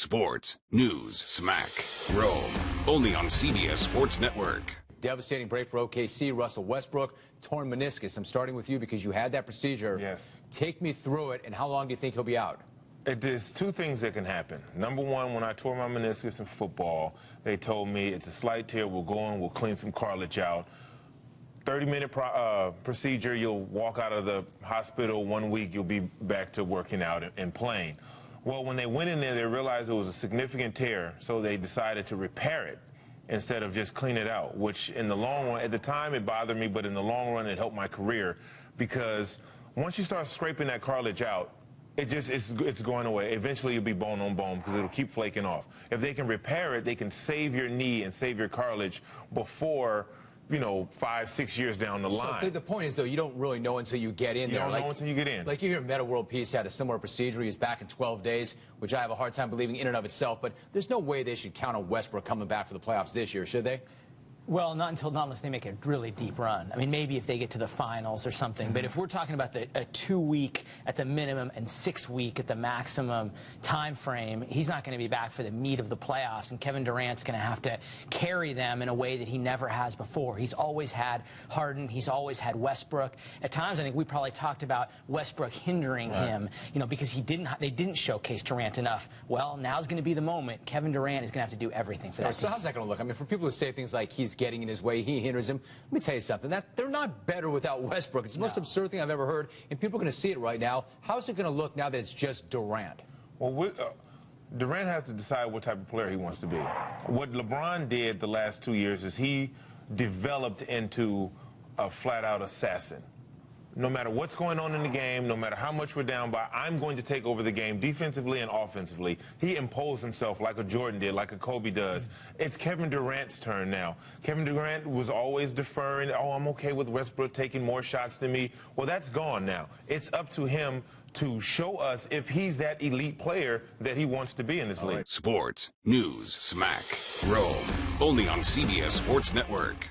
Sports, news, smack, Rome. Only on CBS Sports Network. Devastating break for OKC. Russell Westbrook, torn meniscus. I'm starting with you because you had that procedure. Yes. Take me through it, and how long do you think he'll be out? There's two things that can happen. Number one, when I tore my meniscus in football, they told me it's a slight tear. We'll go in, we'll clean some cartilage out. 30-minute procedure, you'll walk out of the hospital 1 week, you'll be back to working out and playing. Well, when they went in there, they realized it was a significant tear, so they decided to repair it instead of just clean it out, which in the long run, at the time it bothered me, but in the long run it helped my career, because once you start scraping that cartilage out, it's going away. Eventually you'll be bone on bone because it'll keep flaking off. If they can repair it, they can save your knee and save your cartilage before, 5, 6 years down the line. So the point is, though, you don't really know until you get in there. You don't know until you get in. Like you hear Meta World Peace had a similar procedure. He was back in 12 days, which I have a hard time believing in and of itself. But there's no way they should count on Westbrook coming back for the playoffs this year, should they? Well, not unless they make a really deep run. I mean, maybe if they get to the finals or something. But if we're talking about a 2-week at the minimum and 6-week at the maximum time frame, he's not going to be back for the meat of the playoffs. And Kevin Durant's going to have to carry them in a way that he never has before. He's always had Harden. He's always had Westbrook. At times, I think we probably talked about Westbrook hindering him, because they didn't showcase Durant enough. Well, now's going to be the moment. Kevin Durant is going to have to do everything for that. So how's that going to look? I mean, for people who say things like he's getting in his way, he hinders him. Let me tell you something. They're not better without Westbrook. It's the most absurd thing I've ever heard, and people are going to see it right now. How's it going to look now that it's just Durant? Well, Durant has to decide what type of player he wants to be. What LeBron did the last 2 years is he developed into a flat-out assassin. No matter what's going on in the game, no matter how much we're down by, I'm going to take over the game defensively and offensively. He imposed himself like a Jordan did, like a Kobe does. It's Kevin Durant's turn now. Kevin Durant was always deferring. Oh, I'm okay with Westbrook taking more shots than me. Well, that's gone now. It's up to him to show us if he's that elite player that he wants to be in this league. Sports, news, smack, Rome. Only on CBS Sports Network.